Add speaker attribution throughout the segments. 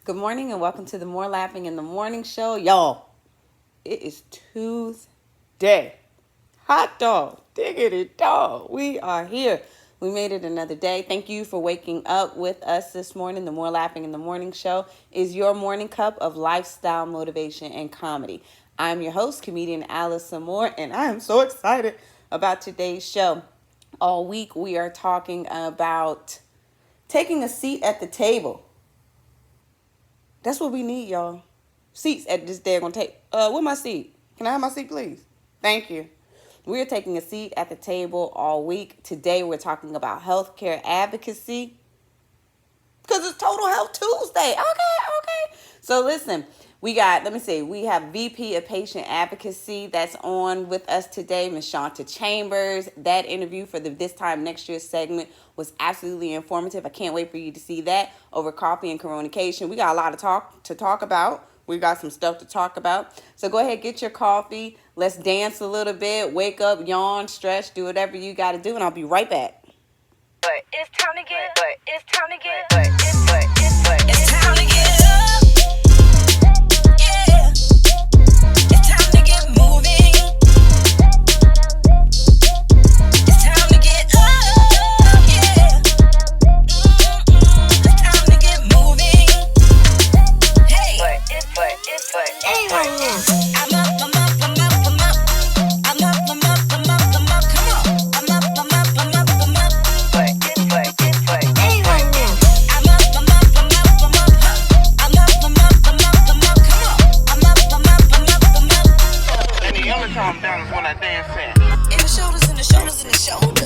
Speaker 1: Good morning and welcome to the MooreLaughing in the Morning Show. Y'all, it is Tuesday. Hot dog, diggity dog. We are here. We made it another day. Thank you for waking up with us this morning. The MooreLaughing in the Morning Show is your morning cup of lifestyle motivation and comedy. I'm your host, comedian Allison Moore, and I am so excited about today's show. All week we are talking about taking a seat at the table. That's what we need, y'all. Seats at this daggone table. Where's my seat? Can I have my seat, please? Thank you. We're taking a seat at the table all week. Today, we're talking about healthcare advocacy because it's Total Health Tuesday. Okay. So listen, we have VP of Patient Advocacy that's on with us today, Ms. Shonta Chambers. That interview for the This Time Next Year segment was absolutely informative. I can't wait for you to see that over Coffee and Coronacation. We got a lot of to talk about. We got some stuff to talk about. So go ahead, get your coffee. Let's dance a little bit. Wake up, yawn, stretch, do whatever you got to do, and I'll be right back. But it's time to get, but it's time to get, but it's time to get up. Yeah. It's time to get moving. It's time to get up. Yeah. It's time to get moving. Hey. I'm up. Come on. I'm up. Calm down is when I dance in the shoulders, in the shoulders, in the shoulders,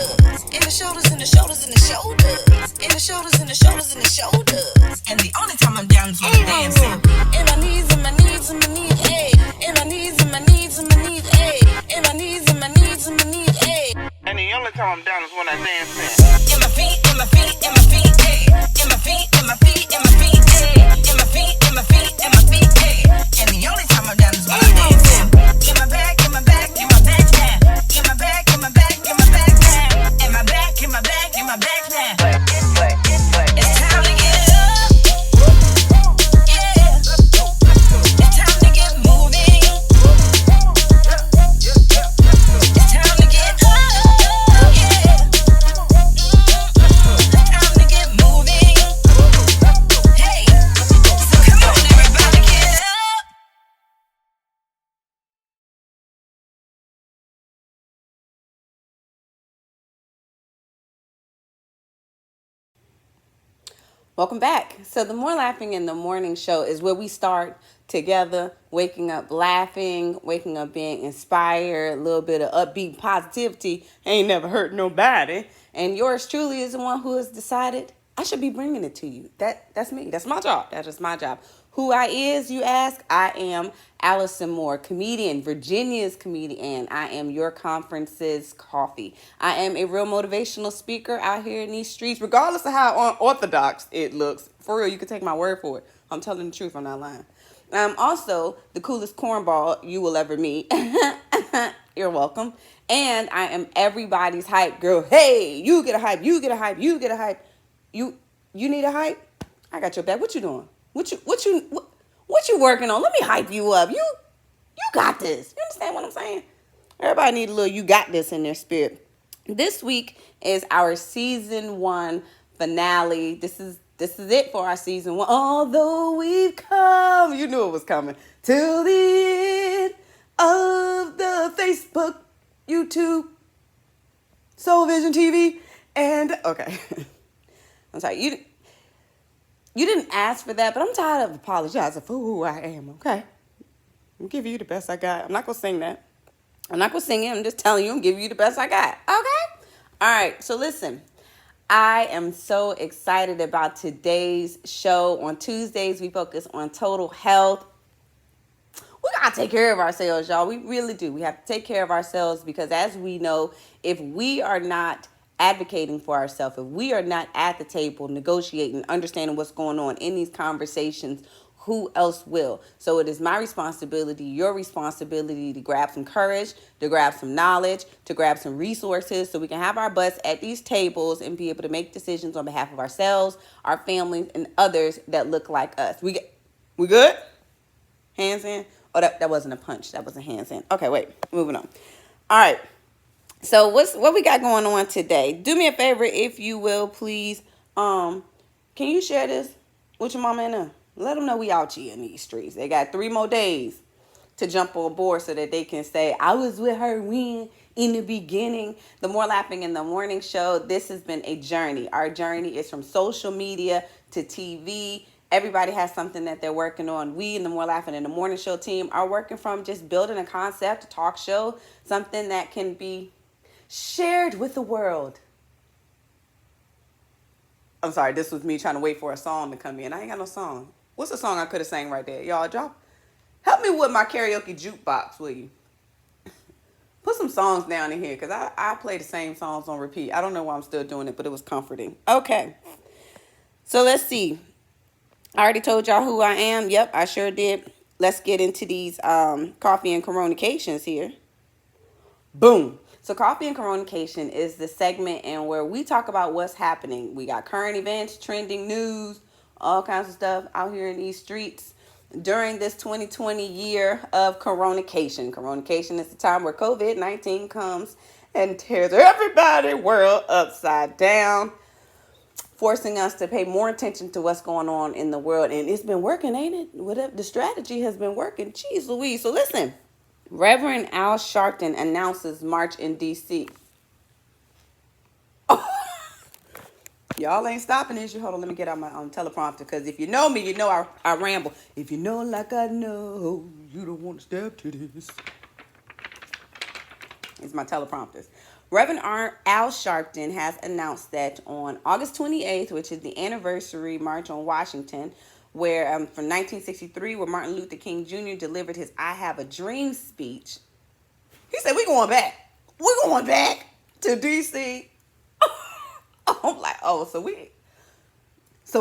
Speaker 1: in the shoulders, in the shoulders, in the shoulders, in the shoulders, in the shoulders, in the shoulders. And the only time I'm down is when I dance in. In my knees, in my knees, in my knees, ayy. In my knees, in my knees, in my knees, ayy. In my knees, in my knees, in my knees, ayy. And the only time I'm down is when I dance in. In my feet, in my feet, in my feet, ayy. In my feet, in my feet, in my feet, ayy. In my feet, in my feet, in my feet, ayy. And the only time I'm down is when I dance in. In my back, in my back, in my back now. In my back, in my back, in my back now. In my back, in my back, in my back now. It's time to get up. Yeah. It's time to get moving. It's time to get up. Yeah. It's time to get moving. Hey. So come on, everybody, get up. Welcome back. So the MooreLaughing in the Morning Show is where we start together, waking up laughing, waking up being inspired, a little bit of upbeat positivity. Ain't never hurt nobody. And yours truly is the one who has decided I should be bringing it to you. That's me. That's my job. That is my job. Who I is, you ask? I am Allison Moore, comedian, Virginia's comedian. I am your conference's coffee. I am a real motivational speaker out here in these streets, regardless of how unorthodox it looks. For real, you can take my word for it. I'm telling the truth. I'm not lying. I'm also the coolest cornball you will ever meet. You're welcome. And I am everybody's hype girl. Hey, you get a hype. You get a hype. You get a hype. You need a hype? I got your back. What you doing? What you working on? Let me hype you up. You got this. You understand what I'm saying? Everybody need a little you got this in their spirit. This week is our season 1 finale. This is it for our season 1. Although we've come, you knew it was coming, till the end of the Facebook, YouTube, Soul Vision TV, and okay. I'm sorry, you didn't ask for that, but I'm tired of apologizing for who I am, okay? I'm giving you the best I got. I'm not going to sing that. I'm not going to sing it. I'm just telling you I'm giving you the best I got, okay? All right, so listen. I am so excited about today's show. On Tuesdays, we focus on total health. We got to take care of ourselves, y'all. We really do. We have to take care of ourselves because as we know, if we are not advocating for ourselves, if we are not at the table negotiating, understanding what's going on in these conversations, who else will? So it is my responsibility, your responsibility to grab some courage, to grab some knowledge, to grab some resources so we can have our butts at these tables and be able to make decisions on behalf of ourselves, our families, and others that look like us. We good? Hands in? Oh, that wasn't a punch. That was a hands in. Okay, wait. Moving on. All right. So what we got going on today? Do me a favor, if you will, please. Can you share this with your mama and them? Let them know we out here in these streets. They got 3 more days to jump on board so that they can say, I was with her when in the beginning. The More Laughing in the Morning show, this has been a journey. Our journey is from social media to TV. Everybody has something that they're working on. We in the More Laughing in the Morning show team are working from just building a concept, a talk show, something that can be shared with the world. I'm sorry, this was me trying to wait for a song to come in. I ain't got no song. What's the song I could have sang right there? Y'all help me with my karaoke jukebox, will you? Put some songs down in here, because I play the same songs on repeat. I don't know why I'm still doing it, but it was comforting. Okay. So let's see. I already told y'all who I am. Yep, I sure did. Let's get into these Coffee and Coronacations here. Boom. So Coffee and Coronacation is the segment in where we talk about what's happening. We got current events, trending news, all kinds of stuff out here in these streets during this 2020 year of Coronacation. Coronacation is the time where COVID-19 comes and tears everybody's world upside down, forcing us to pay more attention to what's going on in the world. And it's been working, ain't it? Whatever the strategy has been working. Jeez Louise. So listen. Reverend Al Sharpton announces march in D.C. Oh. Y'all ain't stopping this. Hold on, let me get out my teleprompter, because if you know me, you know I ramble. If you know like I know, you don't want to step to this. It's my teleprompters. Reverend Al Sharpton has announced that on August 28th, which is the anniversary march on Washington, where from 1963, where Martin Luther King Jr. delivered his I Have a Dream speech. He said, we're going back to D.C. I'm like, oh, so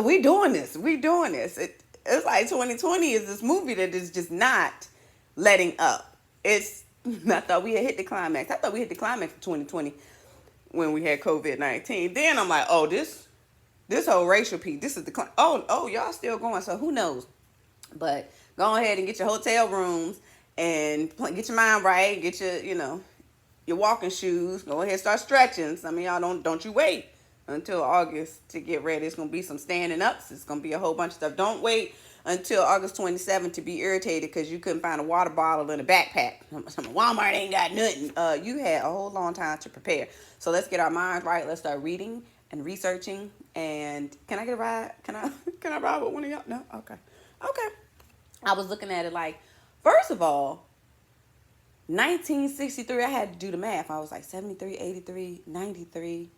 Speaker 1: we doing this. It's like 2020 is this movie that is just not letting up. I thought we had hit the climax. I thought we hit the climax of 2020 when we had COVID-19. Then I'm like, oh, this whole racial piece, this is the y'all still going, so who knows? But go ahead and get your hotel rooms and get your mind right, get your walking shoes, go ahead and start stretching. Some of y'all don't you wait until August to get ready. It's going to be some standing ups. It's going to be a whole bunch of stuff. Don't wait until August 27th to be irritated because you couldn't find a water bottle in a backpack. Walmart ain't got nothing. You had a whole long time to prepare. So let's get our minds right. Let's start reading and researching. And can I get a ride? Can I ride with one of y'all? No? Okay. I was looking at it like, first of all, 1963, I had to do the math. I was like 73, 83, 93,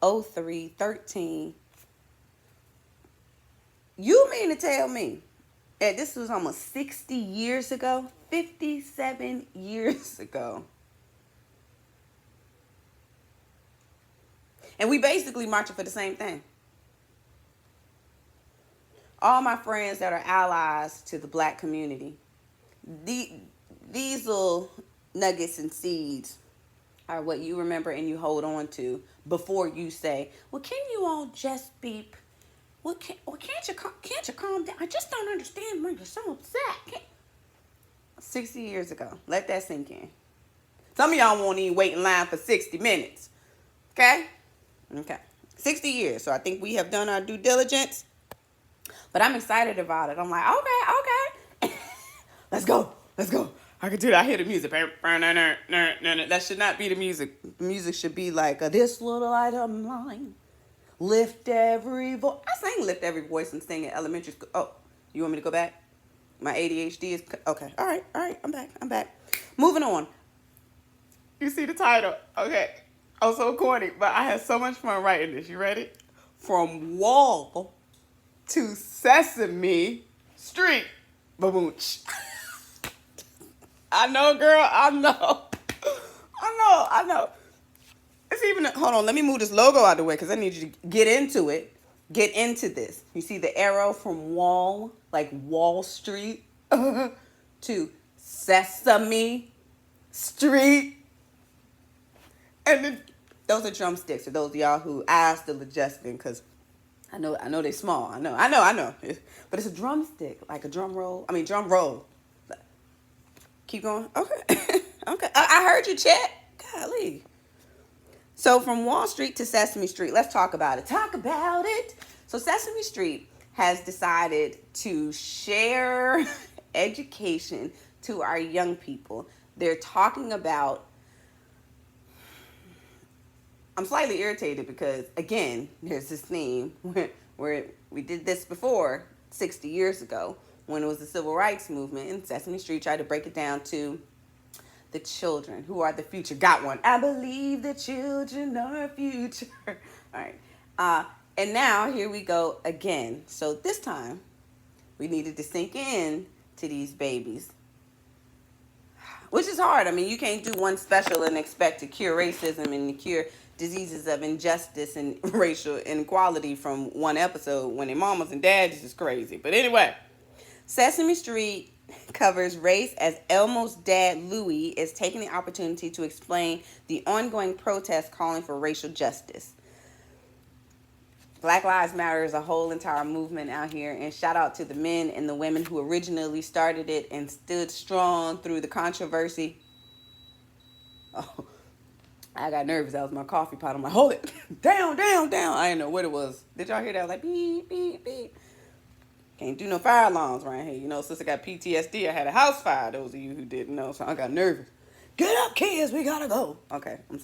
Speaker 1: 03, 13. You mean to tell me that this was almost 60 years ago? 57 years ago. And we basically marching for the same thing. All my friends that are allies to the black community, these little nuggets and seeds are what you remember and you hold on to before you say, well, can you all just be, can't you calm down? I just don't understand why you're so upset. 60 years ago. Let that sink in. Some of y'all won't even wait in line for 60 minutes. Okay? 60 years. So I think we have done our due diligence. But I'm excited about it. I'm like, okay. Let's go. I can do that. I hear the music. That should not be the music. The music should be like, this little light of mine. Lift every voice. I sang Lift Every Voice and sang in elementary school. Oh, you want me to go back? My ADHD is... Okay. All right. I'm back. Moving on. You see the title. Okay. I was so corny, but I had so much fun writing this. You ready? From Wall to Sesame Street. Baboonch. I know, girl. I know. It's even... Hold on. Let me move this logo out of the way because I need you to get into it. get into this. You see the arrow from Wall, like Wall Street, to Sesame Street. And then those are drumsticks for those of y'all who asked the adjusting, because I know they're small. I know. But it's a drumstick, like a drum roll. I mean, drum roll. Keep going. Okay. Okay. I heard you, Chet. Golly. So from Wall Street to Sesame Street, let's talk about it. Talk about it. So Sesame Street has decided to share education to our young people. They're talking about, I'm slightly irritated because, again, there's this theme where we did this before 60 years ago when it was the Civil Rights Movement, and Sesame Street tried to break it down to the children who are the future. Got one. I believe the children are future. All right. And now here we go again. So this time we needed to sink in to these babies, which is hard. I mean, you can't do one special and expect to cure racism and to cure diseases of injustice and racial inequality from one episode when their mamas and dads is crazy. But anyway, Sesame Street covers race as Elmo's dad, Louie, is taking the opportunity to explain the ongoing protests calling for racial justice. Black Lives Matter is a whole entire movement out here, and shout out to the men and the women who originally started it and stood strong through the controversy. Oh, I got nervous. That was my coffee pot. I'm like, hold it. Down. I didn't know what it was. Did y'all hear that? I was like, beep, beep, beep. Can't do no fire alarms right here. You know, since I got PTSD, I had a house fire. Those of you who didn't know, so I got nervous. Get up, kids. We gotta go. Okay, I'm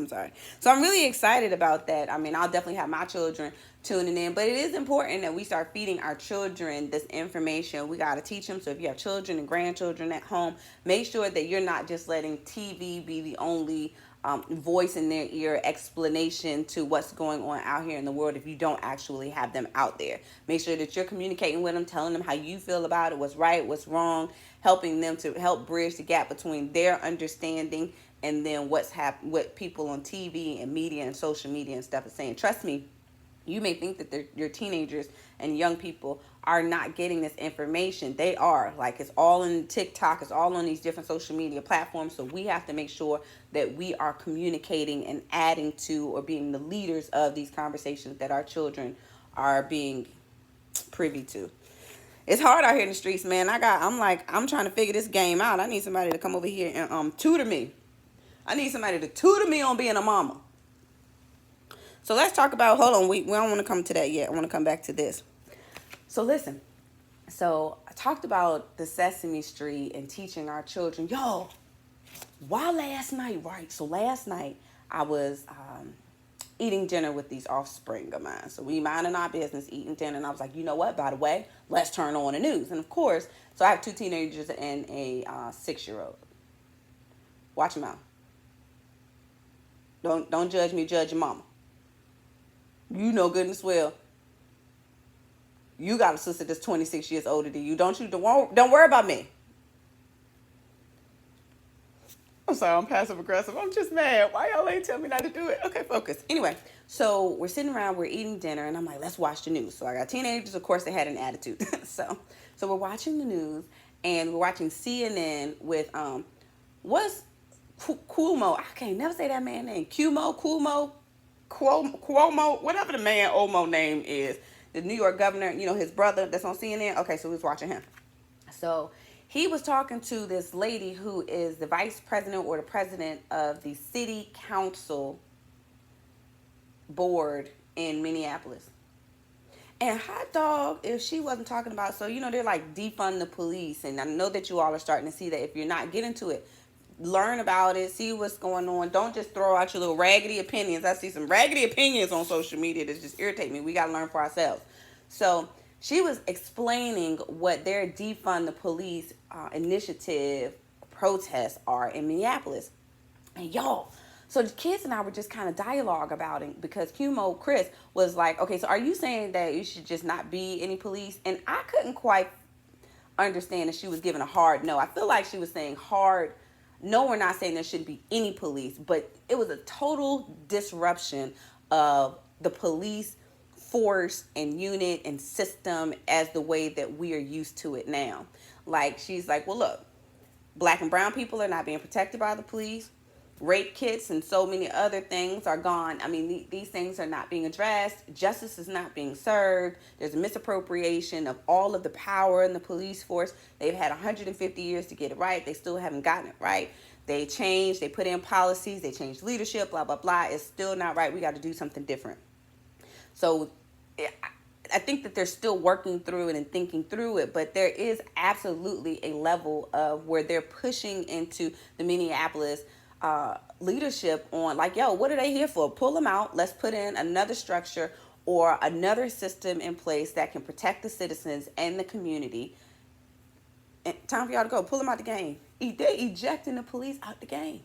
Speaker 1: sorry. So I'm really excited about that. I mean, I'll definitely have my children tuning in, but it is important that we start feeding our children this information. We got to teach them. So if you have children and grandchildren at home, make sure that you're not just letting TV be the only voice in their ear, explanation to what's going on out here in the world if you don't actually have them out there. Make sure that you're communicating with them, telling them how you feel about it, what's right, what's wrong, helping them to help bridge the gap between their understanding and then what people on TV and media and social media and stuff is saying. Trust me, you may think that your teenagers and young people are not getting this information. They are. Like, it's all in TikTok. It's all on these different social media platforms. So we have to make sure that we are communicating and adding to or being the leaders of these conversations that our children are being privy to. It's hard out here in the streets, man. I'm trying to figure this game out. I need somebody to come over here and tutor me. I need somebody to tutor me on being a mama. So let's talk about, hold on, we don't want to come to that yet. I want to come back to this. So listen, so I talked about the Sesame Street and teaching our children. Yo, why last night, right? So last night I was eating dinner with these offspring of mine. So we minding our business, eating dinner. And I was like, you know what, by the way, let's turn on the news. And of course, so I have 2 teenagers and a 6-year-old. Watch them out. Don't judge me, judge your mama. You know goodness well. You got a sister that's 26 years older than you. Don't worry about me. I'm sorry, I'm passive aggressive. I'm just mad. Why y'all ain't tell me not to do it? Okay, focus. Anyway, so we're sitting around, we're eating dinner, and I'm like, let's watch the news. So I got teenagers, of course, they had an attitude. so we're watching the news, and we're watching CNN with what's Cuomo? I can't never say that man's name. Cuomo, whatever the man Omo name is. The New York governor, you know, his brother that's on CNN. Okay, so we was watching him. So he was talking to this lady who is the vice president or the president of the city council board in Minneapolis. And hot dog, if she wasn't talking about, so, you know, they're like defund the police. And I know that you all are starting to see that. If you're not, get into it. Learn about it. See what's going on. Don't just throw out your little raggedy opinions. I see some raggedy opinions on social media that just irritate me. We got to learn for ourselves. So she was explaining what their defund the police initiative protests are in Minneapolis. And y'all, so the kids and I were just kind of dialogue about it because Chris was like, okay, so are you saying that you should just not be any police? And I couldn't quite understand that she was giving a hard no. I feel like she was saying hard no, we're not saying there shouldn't be any police, but it was a total disruption of the police force and unit and system as the way that we are used to it now. Like, she's like, well, look, black and brown people are not being protected by the police. Rape kits and so many other things are gone. I mean, these things are not being addressed. Justice is not being served. There's a misappropriation of all of the power in the police force. They've had 150 years to get it right. They still haven't gotten it right. They changed, they put in policies, they changed leadership, blah, blah, blah. It's still not right. We got to do something different. So I think that they're still working through it and thinking through it, but there is absolutely a level of where they're pushing into the Minneapolis leadership on, like, yo, what are they here for? Pull them out. Let's put in another structure or another system in place that can protect the citizens and the community. And time for y'all to go. Pull them out the game. They're ejecting the police out the game.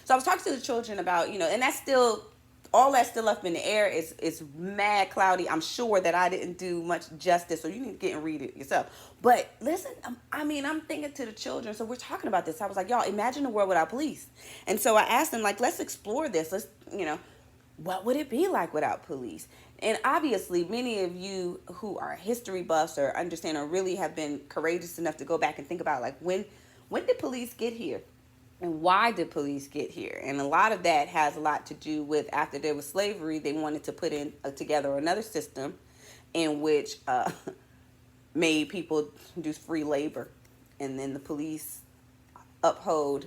Speaker 1: So I was talking to the children about, and that's still, all that's still up in the air. It's mad cloudy. I'm sure that I didn't do much justice, so you need to get and read it yourself. But listen, I'm thinking to the children. So we're talking about this. I was like, y'all, imagine a world without police. And so I asked them, like, let's explore this. Let's, what would it be like without police? And obviously, many of you who are history buffs or understand or really have been courageous enough to go back and think about, like, when did police get here? And why did police get here? And a lot of that has a lot to do with, after there was slavery, they wanted to put in together another system in which made people do free labor. And then the police uphold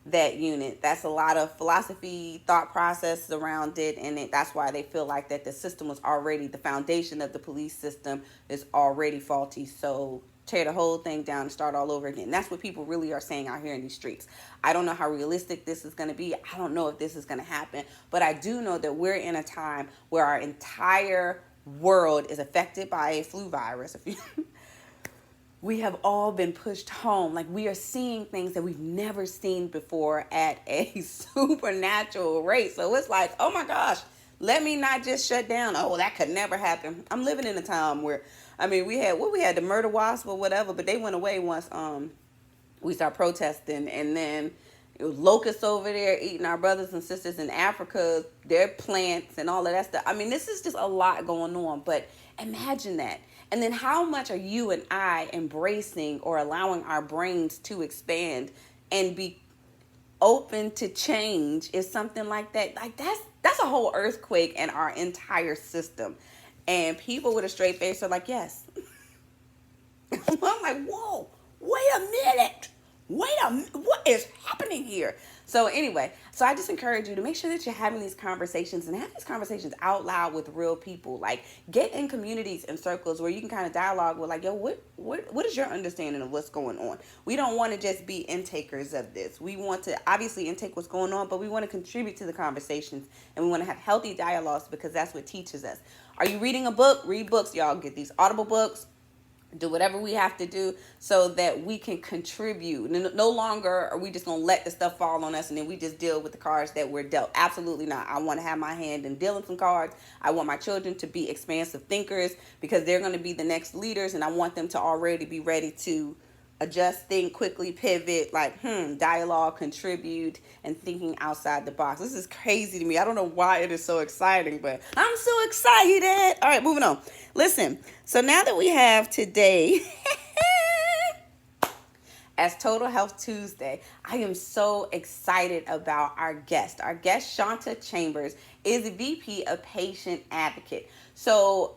Speaker 1: that unit. That's a lot of philosophy, thought process around it. And that's why they feel like that the system was already, the foundation of the police system is already faulty. So tear the whole thing down and start all over again. That's what people really are saying out here in these streets. I don't know how realistic this is going to be. I don't know if this is going to happen. But I do know that we're in a time where our entire world is affected by a flu virus. We have all been pushed home. Like, we are seeing things that we've never seen before at a supernatural rate. So it's like, oh my gosh, let me not just shut down. Oh, that could never happen. I'm living in a time where, we had the murder wasp or whatever, but they went away once we started protesting. And then it was locusts over there eating our brothers and sisters in Africa, their plants and all of that stuff. This is just a lot going on, but imagine that. And then how much are you and I embracing or allowing our brains to expand and be open to change if something like that, like that's a whole earthquake in our entire system. And people with a straight face are like, yes. I'm like, whoa, wait a minute. What is happening here? So anyway, I just encourage you to make sure that you're having these conversations and have these conversations out loud with real people. Like, get in communities and circles where you can kind of dialogue with, like, yo, what is your understanding of what's going on? We don't want to just be intakers of this. We want to obviously intake what's going on, but we want to contribute to the conversations, and we want to have healthy dialogues because that's what teaches us. Are you reading a book? Read books, y'all. Get these Audible books. Do whatever we have to do so that we can contribute. No longer are we just going to let the stuff fall on us and then we just deal with the cards that we're dealt. Absolutely not. I want to have my hand in dealing some cards. I want my children to be expansive thinkers because they're going to be the next leaders, and I want them to already be ready to adjust, think quickly, pivot, like, dialogue, contribute, and thinking outside the box. This is crazy to me. I don't know why it is so exciting, but I'm so excited. All right, moving on. Listen, so now that we have today as Total Health Tuesday, I am so excited about our guest. Our guest, Shonta Chambers, is VP of Patient Advocate. So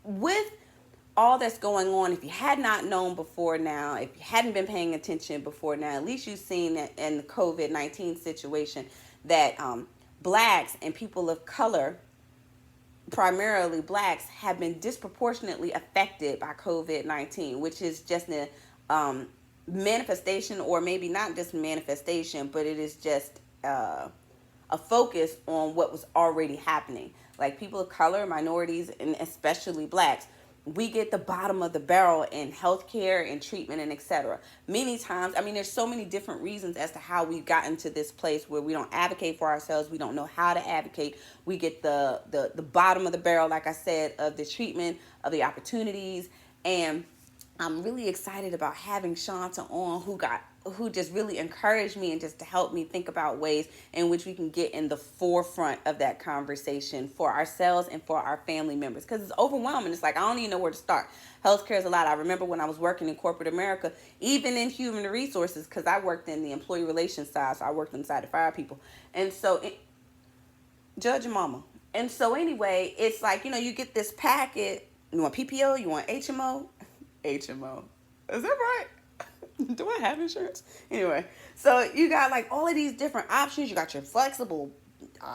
Speaker 1: with all that's going on, if you had not known before now, if you hadn't been paying attention before now, at least you've seen that in the COVID-19 situation that blacks and people of color, primarily blacks, have been disproportionately affected by COVID-19, which is just a manifestation, or maybe not just manifestation, but it is just a focus on what was already happening. Like, people of color, minorities, and especially blacks, we get the bottom of the barrel in healthcare and treatment and etc. Many times, there's so many different reasons as to how we've gotten to this place where we don't advocate for ourselves. We don't know how to advocate. We get the bottom of the barrel, like I said, of the treatment, of the opportunities. And I'm really excited about having Shonta on, who just really encouraged me and just to help me think about ways in which we can get in the forefront of that conversation for ourselves and for our family members, because it's overwhelming. It's like I don't even know where to start. Healthcare is a lot. I remember when I was working in corporate America, even in human resources, because I worked in the employee relations side, so I worked inside to fire people, and so judge your mama. And so anyway, it's like, you get this packet. You want PPO? You want HMO? HMO. Is that right? Do I have insurance? Anyway, so you got like all of these different options. You got your flexible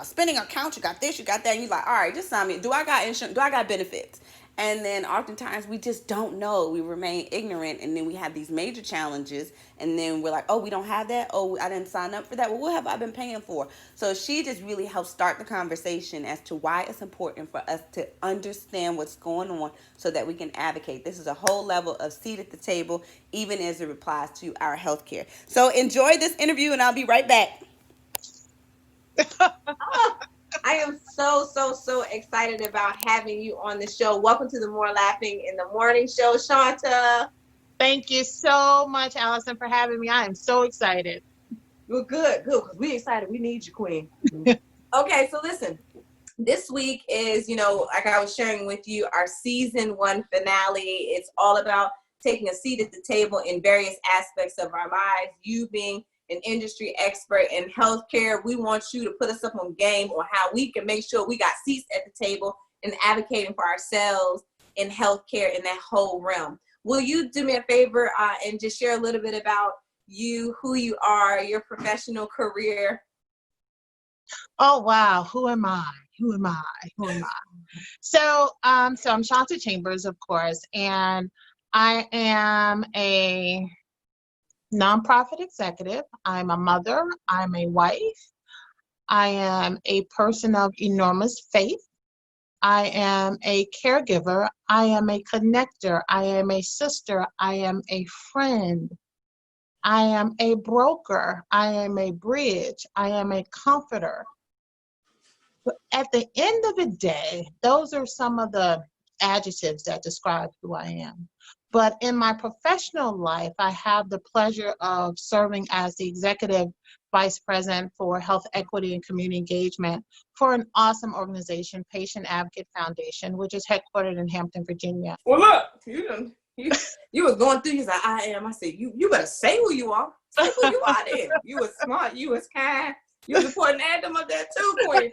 Speaker 1: spending account. You got this, you got that. And you're like, all right, just sign me. Do I got insurance? Do I got benefits? And then oftentimes we just don't know. We remain ignorant, and then we have these major challenges, and then we're like, oh, we don't have that. Oh, I didn't sign up for that. Well, what have I been paying for? So she just really helped start the conversation as to why it's important for us to understand what's going on so that we can advocate. This is a whole level of seat at the table, even as it applies to our healthcare. So enjoy this interview, and I'll be right back.
Speaker 2: I am so excited about having you on the show. Welcome to the More Laughing in the Morning show, Shonta.
Speaker 3: Thank you so much, Allison, for having me. I am so excited.
Speaker 2: Well, good, because we excited. We need you, Queen. Okay, so listen. This week is, like I was sharing with you, our season 1 finale. It's all about taking a seat at the table in various aspects of our lives. You being an industry expert in healthcare, we want you to put us up on game on how we can make sure we got seats at the table and advocating for ourselves in healthcare in that whole realm. Will you do me a favor and just share a little bit about you, who you are, your professional career?
Speaker 3: Oh, wow. Who am I? So I'm Shonta Chambers, of course, and I am a nonprofit executive. I'm a mother. I'm a wife. I am a person of enormous faith. I am a caregiver. I am a connector. I am a sister. I am a friend. I am a broker. I am a bridge. I am a comforter. But at the end of the day, those are some of the adjectives that describe who I am. But in my professional life, I have the pleasure of serving as the Executive Vice President for Health Equity and Community Engagement for an awesome organization, Patient Advocate Foundation, which is headquartered in Hampton, Virginia.
Speaker 2: Well, look, you was going through. He's like, I am. I said, you better say who you are. Say who you are then. You was smart. You was kind. You was important to add them up there too, Corey.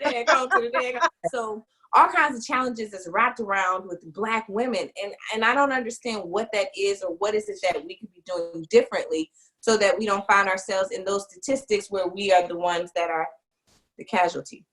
Speaker 2: So all kinds of challenges is wrapped around with Black women. And I don't understand what that is, or what is it that we could be doing differently so that we don't find ourselves in those statistics where we are the ones that are the casualty.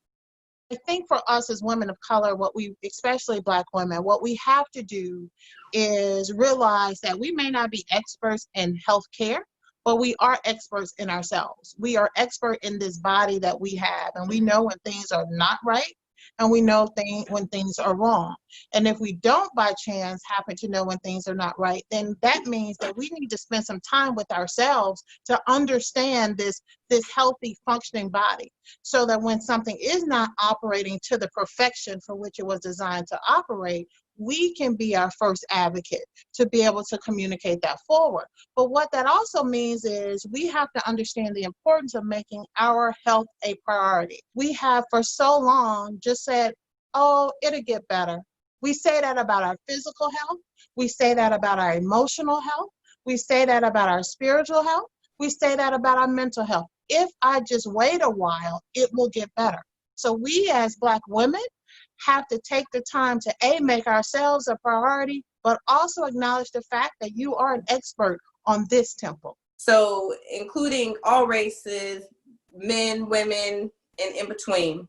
Speaker 3: I think for us as women of color, especially Black women, what we have to do is realize that we may not be experts in healthcare, but we are experts in ourselves. We are expert in this body that we have, and we know when things are not right, and we know when things are wrong. And if we don't by chance happen to know when things are not right, then that means that we need to spend some time with ourselves to understand this healthy, functioning body, so that when something is not operating to the perfection for which it was designed to operate, we can be our first advocate to be able to communicate that forward. But what that also means is we have to understand the importance of making our health a priority. We have for so long just said, oh, it'll get better. We say that about our physical health. We say that about our emotional health. We say that about our spiritual health. We say that about our mental health. If I just wait a while, it will get better. So we as Black women have to take the time to make ourselves a priority, but also acknowledge the fact that you are an expert on this temple.
Speaker 2: So including all races, men, women, and in between,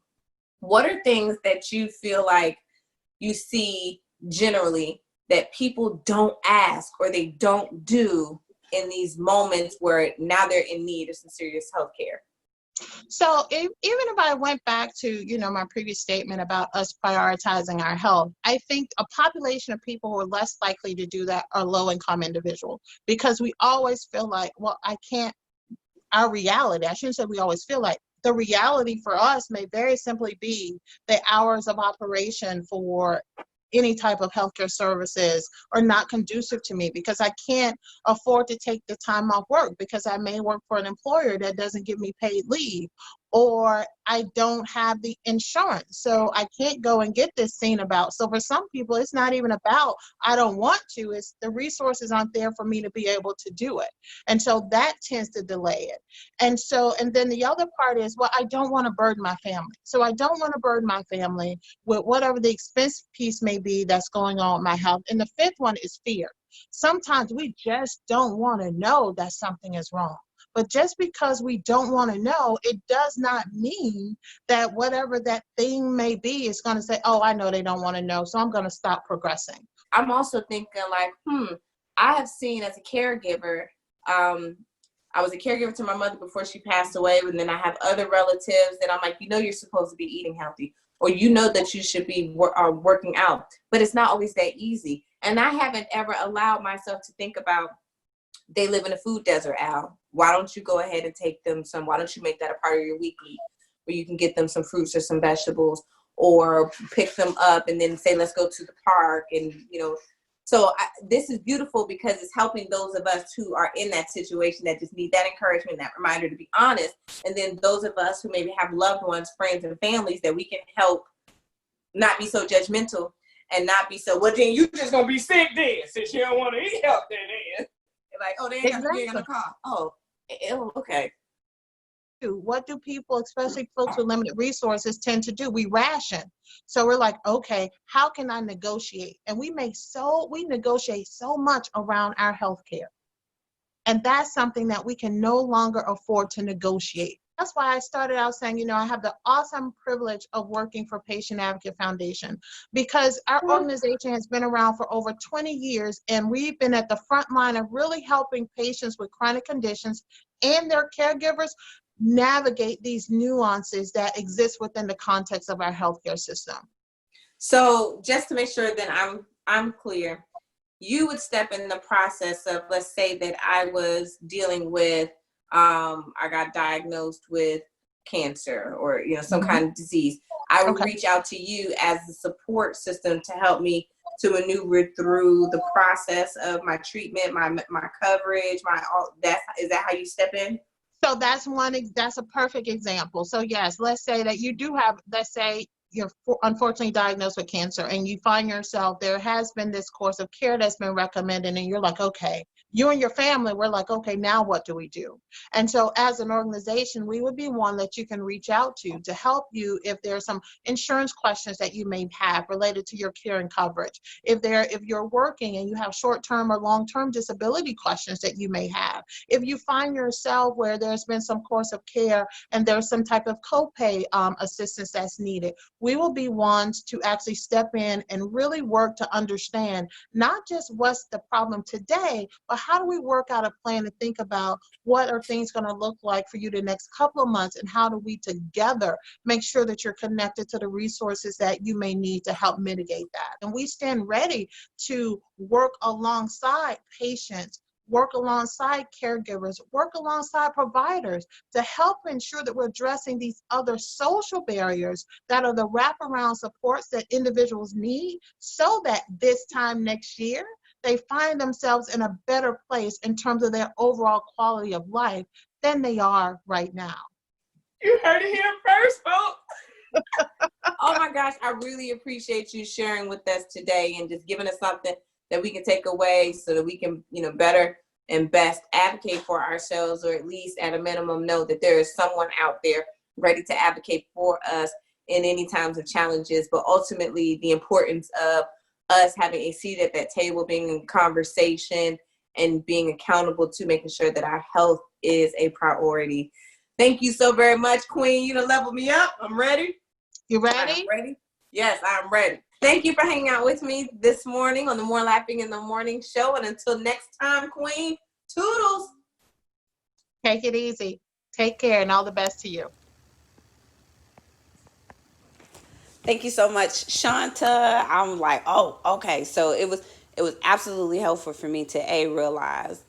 Speaker 2: what are things that you feel like you see generally that people don't ask or they don't do in these moments where now they're in need of some serious health care?
Speaker 3: So even if I went back to, my previous statement about us prioritizing our health, I think a population of people who are less likely to do that are low-income individuals, because we always feel like, well, our reality, I shouldn't say we always feel like, the reality for us may very simply be the hours of operation for any type of healthcare services are not conducive to me because I can't afford to take the time off work because I may work for an employer that doesn't give me paid leave, or I don't have the insurance. So I can't go and get this seen about. So for some people, it's not even about I don't want to, it's the resources aren't there for me to be able to do it. And so that tends to delay it. And then the other part is, well, I don't want to burden my family. So I don't want to burden my family with whatever the expense piece may be that's going on with my health. And the fifth one is fear. Sometimes we just don't want to know that something is wrong. But just because we don't want to know, it does not mean that whatever that thing may be is going to say, oh, I know they don't want to know, so I'm going to stop progressing.
Speaker 2: I'm also thinking like, I have seen as a caregiver, I was a caregiver to my mother before she passed away, and then I have other relatives that I'm like, you're supposed to be eating healthy, or that you should be working out, but it's not always that easy. And I haven't ever allowed myself to think about, they live in a food desert, Al. Why don't you go ahead and take them why don't you make that a part of your weekly, where you can get them some fruits or some vegetables, or pick them up and then say, let's go to the park. And, so this is beautiful because it's helping those of us who are in that situation that just need that encouragement, that reminder to be honest. And then those of us who maybe have loved ones, friends, and families that we can help not be so judgmental and not be so, well, then you just going to be sick then since you don't want to eat healthy then. Like, oh, they ain't got to be in the car. Oh, okay.
Speaker 3: What do people, especially folks with limited resources, tend to do? We ration. So we're like, okay, how can I negotiate? And we negotiate so much around our health care. And that's something that we can no longer afford to negotiate. That's why I started out saying, I have the awesome privilege of working for Patient Advocate Foundation, because our organization has been around for over 20 years, and we've been at the front line of really helping patients with chronic conditions and their caregivers navigate these nuances that exist within the context of our healthcare system.
Speaker 2: So just to make sure that I'm clear, you would step in the process of, let's say that I was dealing with, I got diagnosed with cancer or, some kind of disease. I would reach out to you as the support system to help me to maneuver through the process of my treatment, my coverage, is that how you step in?
Speaker 3: So that's a perfect example. So yes, let's say that you do have, let's say you're unfortunately diagnosed with cancer and you find yourself, there has been this course of care that's been recommended, and you're like, okay, you and your family, we're like, okay, now what do we do? And so as an organization, we would be one that you can reach out to help you if there's some insurance questions that you may have related to your care and coverage. If you're working and you have short-term or long-term disability questions that you may have. If you find yourself where there's been some course of care and there's some type of copay assistance that's needed, we will be ones to actually step in and really work to understand not just what's the problem today, but how do we work out a plan to think about what are things going to look like for you the next couple of months, and how do we together make sure that you're connected to the resources that you may need to help mitigate that. And we stand ready to work alongside patients, work alongside caregivers, work alongside providers to help ensure that we're addressing these other social barriers that are the wraparound supports that individuals need, so that this time next year, they find themselves in a better place in terms of their overall quality of life than they are right now.
Speaker 2: You heard it here first, folks. Oh my gosh, I really appreciate you sharing with us today and just giving us something that we can take away so that we can, better and best advocate for ourselves, or at least at a minimum know that there is someone out there ready to advocate for us in any times of challenges, but ultimately the importance of us having a seat at that table, being in conversation and being accountable to making sure that our health is a priority. Thank you so very much, Queen. You done leveled me up. I'm ready.
Speaker 3: You ready?
Speaker 2: I'm ready. Yes, I'm ready. Thank you for hanging out with me this morning on the More Laughing in the Morning show. And until next time, Queen, toodles.
Speaker 3: Take it easy. Take care, and all the best to you.
Speaker 1: Thank you so much, Shonta. I'm like, oh, okay. So it was absolutely helpful for me to realize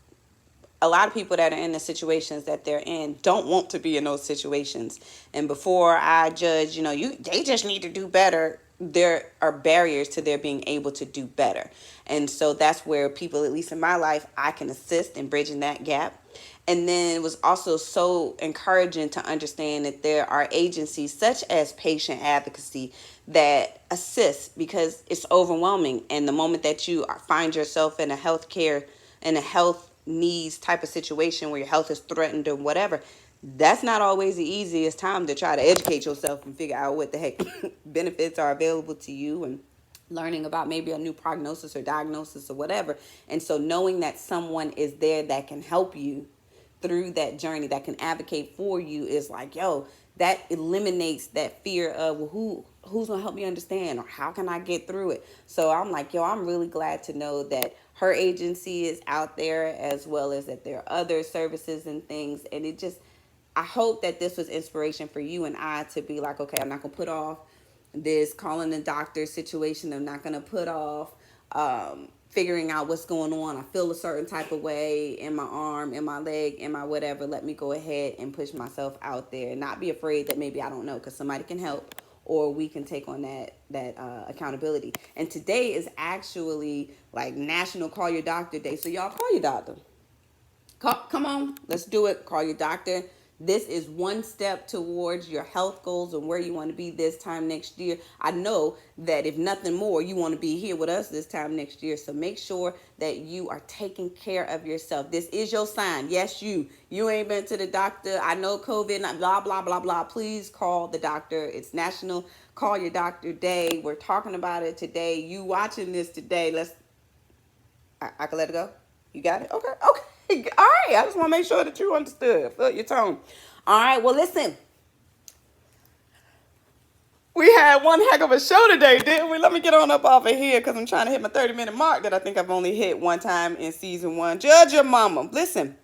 Speaker 1: a lot of people that are in the situations that they're in don't want to be in those situations. And before I judge, they just need to do better. there are barriers to their being able to do better. And so that's where people, at least in my life, I can assist in bridging that gap. And then it was also so encouraging to understand that there are agencies such as patient advocacy that assist, because it's overwhelming. And the moment that you find yourself in a health needs type of situation where your health is threatened or whatever, that's not always the easiest time to try to educate yourself and figure out what the heck benefits are available to you, and learning about maybe a new prognosis or diagnosis or whatever. And so knowing that someone is there that can help you through that journey, that can advocate for you, is like, yo, that eliminates that fear of, well, who's gonna help me understand, or how can I get through it. So I'm like, yo, I'm really glad to know that her agency is out there, as well as that there are other services and things. And it just, I hope that this was inspiration for you and I to be like, okay, I'm not gonna put off this calling the doctor situation. I'm not gonna put off figuring out what's going on. I feel a certain type of way in my arm, in my leg, in my whatever. Let me go ahead and push myself out there and not be afraid that maybe I don't know, because somebody can help, or we can take on that accountability. And today is actually like National Call Your Doctor Day. So y'all call your doctor. Come on, let's do it. Call your doctor. This is one step towards your health goals and where you want to be this time next year. I know that if nothing more, you want to be here with us this time next year. So make sure that you are taking care of yourself. This is your sign. Yes, you ain't been to the doctor. I know COVID, blah, blah, blah, blah. Please call the doctor. It's National Call Your Doctor Day. We're talking about it today. You watching this today. I can let it go. You got it? Okay. All right. I just want to make sure that you understood. I felt your tone. All right. Well, listen. We had one heck of a show today, didn't we? Let me get on up off of here, because I'm trying to hit my 30-minute mark that I think I've only hit one time in season 1. Judge your mama. Listen.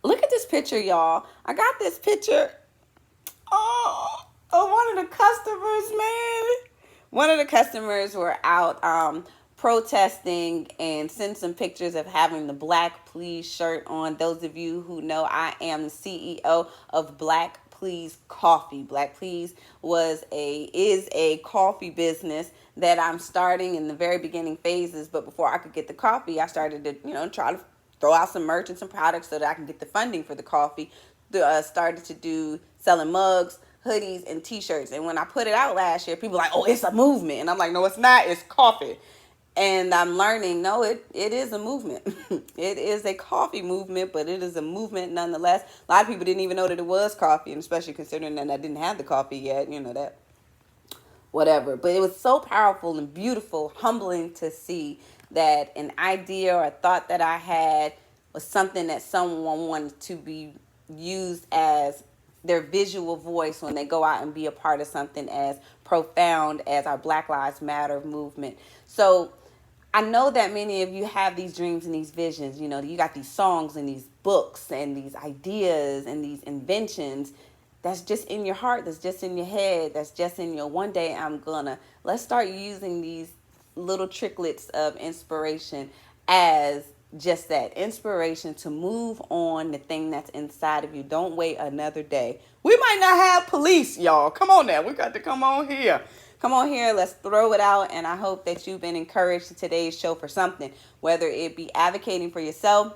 Speaker 1: Look at this picture, y'all. I got this picture. Oh, one of the customers, man. One of the customers were out protesting and sent some pictures of having the Black Please shirt on. Those of you who know, I am the CEO of Black Please Coffee. Black Please is a coffee business that I'm starting in the very beginning phases. But before I could get the coffee, I started to, try to throw out some merch and some products so that I can get the funding for the coffee. Started to do selling mugs, hoodies, and t-shirts. And when I put it out last year, people were like, oh, it's a movement. And I'm like, no, it's not. It's coffee. And I'm learning, no, it is a movement. It is a coffee movement, but it is a movement nonetheless. A lot of people didn't even know that it was coffee, and especially considering that I didn't have the coffee yet, that whatever. But it was so powerful and beautiful, humbling to see that an idea or a thought that I had was something that someone wanted to be used as their visual voice when they go out and be a part of something as profound as our Black Lives Matter movement. So I know that many of you have these dreams and these visions. You got these songs and these books and these ideas and these inventions that's just in your heart, that's just in your head, that's just in your one day let's start using these little tricklets of inspiration as just that inspiration to move on the thing that's inside of you. Don't wait another day. We might not have police, y'all. Come on now. We got to come on here. Come on here. Let's throw it out. And I hope that you've been encouraged in today's show for something, whether it be advocating for yourself,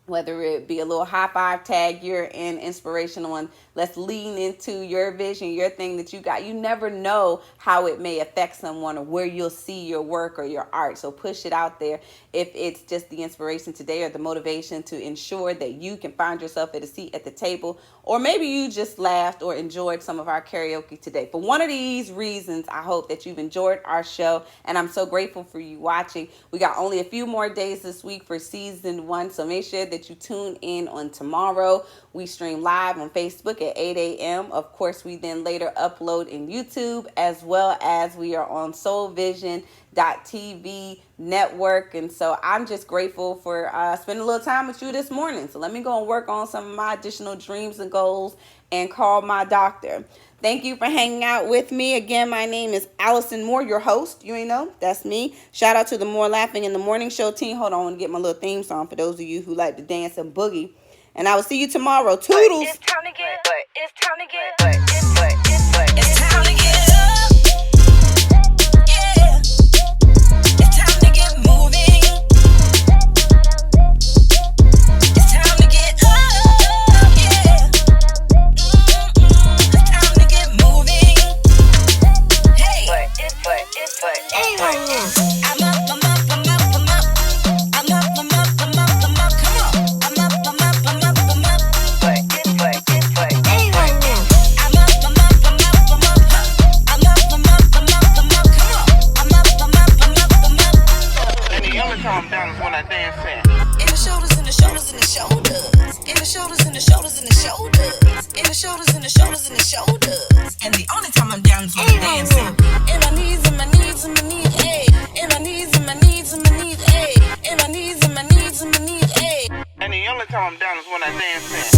Speaker 1: whether it be a little high five tag you're in inspiration on. Let's lean into your vision, your thing that you got. You never know how it may affect someone or where you'll see your work or your art. So push it out there. If it's just the inspiration today or the motivation to ensure that you can find yourself at a seat at the table, or maybe you just laughed or enjoyed some of our karaoke today. For one of these reasons, I hope that you've enjoyed our show, and I'm so grateful for you watching. We got only a few more days this week for season 1, so make sure that you tune in on tomorrow. We stream live on Facebook at 8 a.m. Of course, we then later upload in YouTube, as well as we are on soulvision.tv network. And so I'm just grateful for spending a little time with you this morning. So let me go and work on some of my additional dreams and goals and call my doctor. Thank you for hanging out with me. Again, my name is Allison Moore, your host. You ain't know, that's me. Shout out to the MooreLaughing in the Morning Show team. Hold on, I want to get my little theme song for those of you who like to dance and boogie. And I will see you tomorrow. Toodles.
Speaker 4: It's time to get, it's time to get, it's time to get up. down is when I dance in.
Speaker 5: In the shoulders, in the shoulders, in the shoulders. In the shoulders, in the shoulders, in the shoulders. In the shoulders, in the shoulders, in the shoulders. And the only time I'm down is when I'm dancing. In my knees, in my knees, in my knees, ayy. In my knees, in my knees, in my knees, ayy. In my knees, in my knees, in my knees, ayy.
Speaker 4: And the only time I'm down is when I dance in.